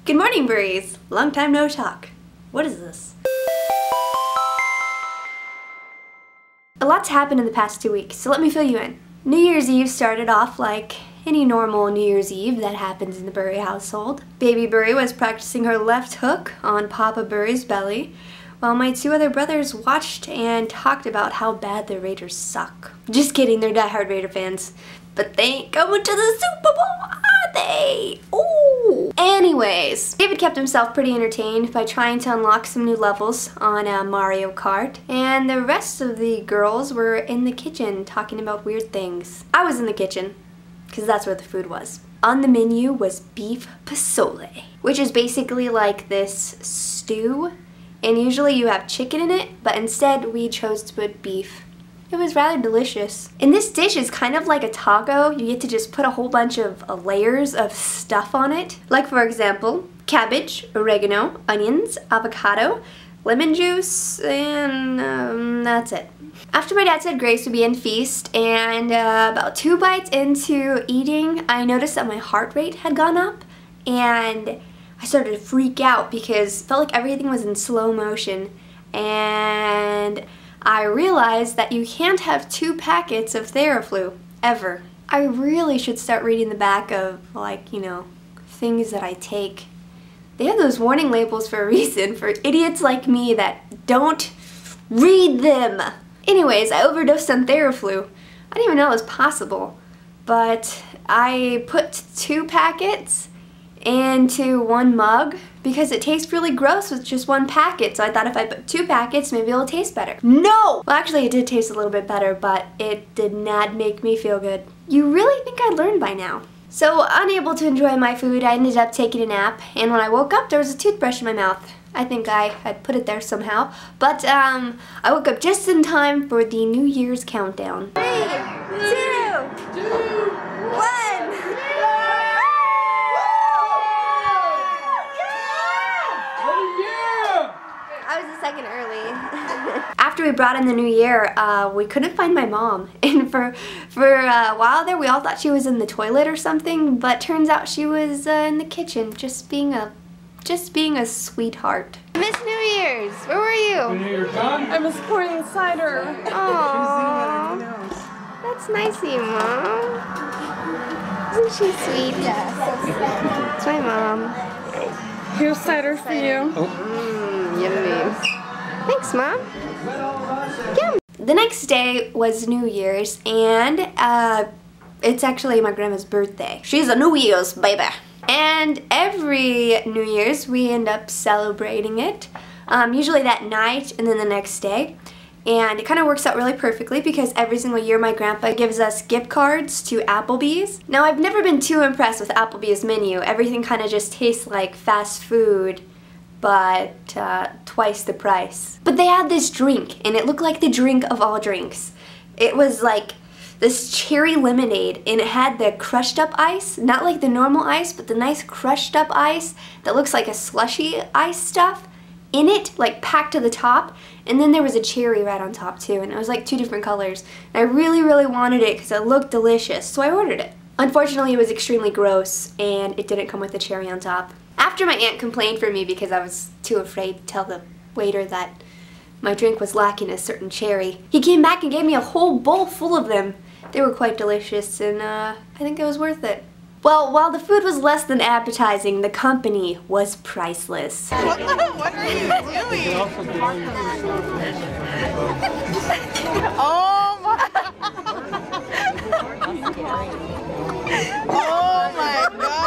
Good morning, Burries. Long time no talk. What is this? A lot's happened in the past 2 weeks, so let me fill you in. New Year's Eve started off like any normal New Year's Eve that happens in the Burry household. Baby Burry was practicing her left hook on Papa Burry's belly, while my two other brothers watched and talked about how bad the Raiders suck. Just kidding, they're diehard Raider fans. But they ain't coming to the Super Bowl, are they? Ooh! Anyways, David kept himself pretty entertained by trying to unlock some new levels on Mario Kart, and the rest of the girls were in the kitchen talking about weird things. I was in the kitchen, because that's where the food was. On the menu was beef pozole, which is basically like this stew, and usually you have chicken in it, but instead we chose to put beef. It was rather delicious. And this dish is kind of like a taco. You get to just put a whole bunch of layers of stuff on it. Like, for example, cabbage, oregano, onions, avocado, lemon juice, and that's it. After my dad said grace would be in feast, and about 2 bites into eating, I noticed that my heart rate had gone up, and I started to freak out because it felt like everything was in slow motion, and I realized that you can't have 2 packets of Theraflu, ever. I really should start reading the back of, like, you know, things that I take. They have those warning labels for a reason, for idiots like me that don't read them. Anyways, I overdosed on Theraflu. I didn't even know it was possible, but I put 2 packets into 1 mug because it tastes really gross with just 1 packet, so I thought if I put 2 packets, maybe it'll taste better. No! Well, actually it did taste a little bit better, but it did not make me feel good. You really think I'd learned by now? So, unable to enjoy my food, I ended up taking a nap, and when I woke up, there was a toothbrush in my mouth. I think I had put it there somehow, but I woke up just in time for the New Year's countdown. 3, 2, 1! I was a second early. After we brought in the new year, we couldn't find my mom, and for a while there we all thought she was in the toilet or something, but turns out she was in the kitchen just being a sweetheart. Miss New Year's, where were you? New Year's done? I was pouring the cider. Aww, that's nice of you, Mom. Isn't she sweet? Yeah, so sweet. It's my mom. Here's cider for you. Yummy. Thanks, Mom. Yum. The next day was New Year's, and it's actually my grandma's birthday. She's a New Year's baby. And every New Year's we end up celebrating it, usually that night and then the next day. And it kind of works out really perfectly because every single year my grandpa gives us gift cards to Applebee's. Now, I've never been too impressed with Applebee's menu. Everything kind of just tastes like fast food, but twice the price. But they had this drink, and it looked like the drink of all drinks. It was like this cherry lemonade, and it had the crushed up ice, not like the normal ice, but the nice crushed up ice that looks like a slushy ice stuff in it, like packed to the top, and then there was a cherry right on top too, and it was like 2 different colors. And I really, really wanted it because it looked delicious, so I ordered it. Unfortunately, it was extremely gross, and it didn't come with the cherry on top. After my aunt complained for me because I was too afraid to tell the waiter that my drink was lacking a certain cherry, he came back and gave me a whole bowl full of them. They were quite delicious, and I think it was worth it. Well, while the food was less than appetizing, the company was priceless. What are you doing? Oh my! Oh my God!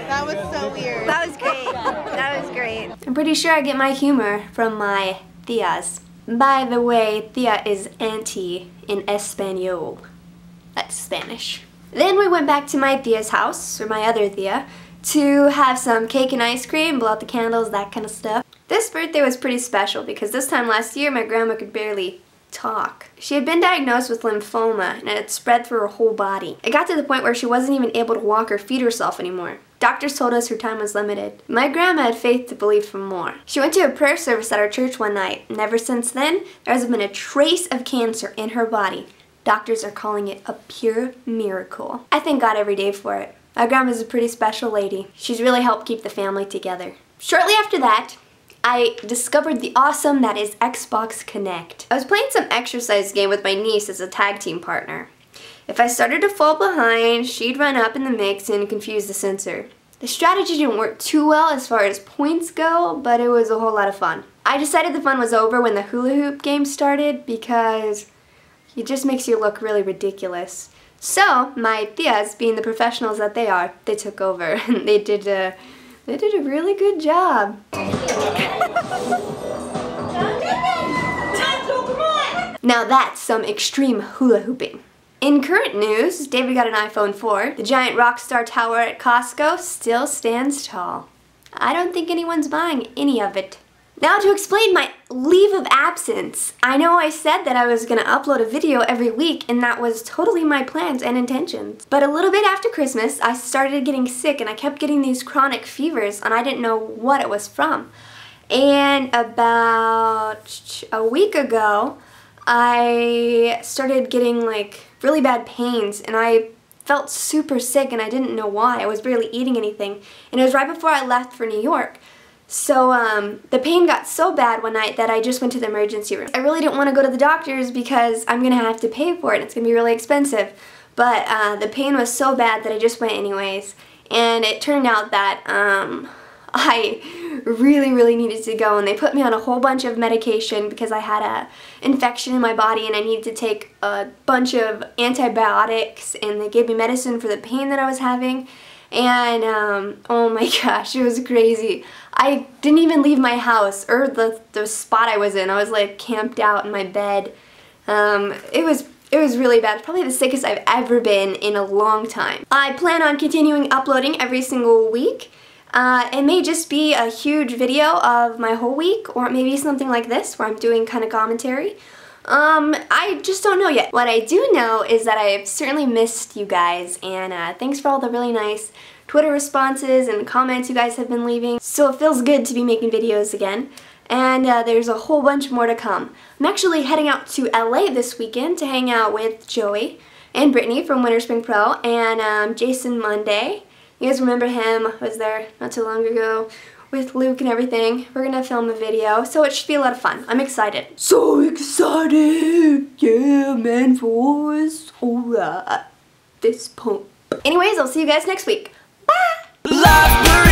That was so weird. That was great. That was great. I'm pretty sure I get my humor from my tias. By the way, tia is auntie in Espanol. That's Spanish. Then we went back to my tia's house, or my other tia, to have some cake and ice cream, blow out the candles, that kind of stuff. This birthday was pretty special because this time last year my grandma could barely talk. She had been diagnosed with lymphoma and it had spread through her whole body. It got to the point where she wasn't even able to walk or feed herself anymore. Doctors told us her time was limited. My grandma had faith to believe for more. She went to a prayer service at our church one night, and ever since then, there hasn't been a trace of cancer in her body. Doctors are calling it a pure miracle. I thank God every day for it. My grandma's a pretty special lady. She's really helped keep the family together. Shortly after that, I discovered the awesome that is Xbox Connect. I was playing some exercise game with my niece as a tag team partner. If I started to fall behind, she'd run up in the mix and confuse the sensor. The strategy didn't work too well as far as points go, but it was a whole lot of fun. I decided the fun was over when the hula hoop game started because it just makes you look really ridiculous. So my tias, being the professionals that they are, they took over and they did a really good job. Now that's some extreme hula hooping. In current news, David got an iPhone 4. The giant Rockstar Tower at Costco still stands tall. I don't think anyone's buying any of it. Now to explain my leave of absence. I know I said that I was going to upload a video every week, and that was totally my plans and intentions. But a little bit after Christmas, I started getting sick and I kept getting these chronic fevers and I didn't know what it was from. And about a week ago, I started getting like really bad pains and I felt super sick and I didn't know why. I was barely eating anything. And it was right before I left for New York. So the pain got so bad one night that I just went to the emergency room. I really didn't want to go to the doctors because I'm going to have to pay for it. It's going to be really expensive. But the pain was so bad that I just went anyways. And it turned out that I really needed to go, and they put me on a whole bunch of medication because I had a infection in my body and I needed to take a bunch of antibiotics, and they gave me medicine for the pain that I was having. And oh my gosh, it was crazy. I didn't even leave my house or the spot I was in. I was like camped out in my bed. It was really bad. Probably the sickest I've ever been in a long time. I plan on continuing uploading every single week. It may just be a huge video of my whole week, or maybe something like this where I'm doing kind of commentary. I just don't know yet. What I do know is that I've certainly missed you guys, and thanks for all the really nice Twitter responses and comments you guys have been leaving. So it feels good to be making videos again, and there's a whole bunch more to come. I'm actually heading out to LA this weekend to hang out with Joey and Brittany from Winter Spring Pro, and Jason Monday. You guys remember him? I was there not too long ago with Luke and everything. We're gonna film a video, so it should be a lot of fun. I'm excited. So excited! Yeah, man voice. Alright. This pump. Anyways, I'll see you guys next week. Bye!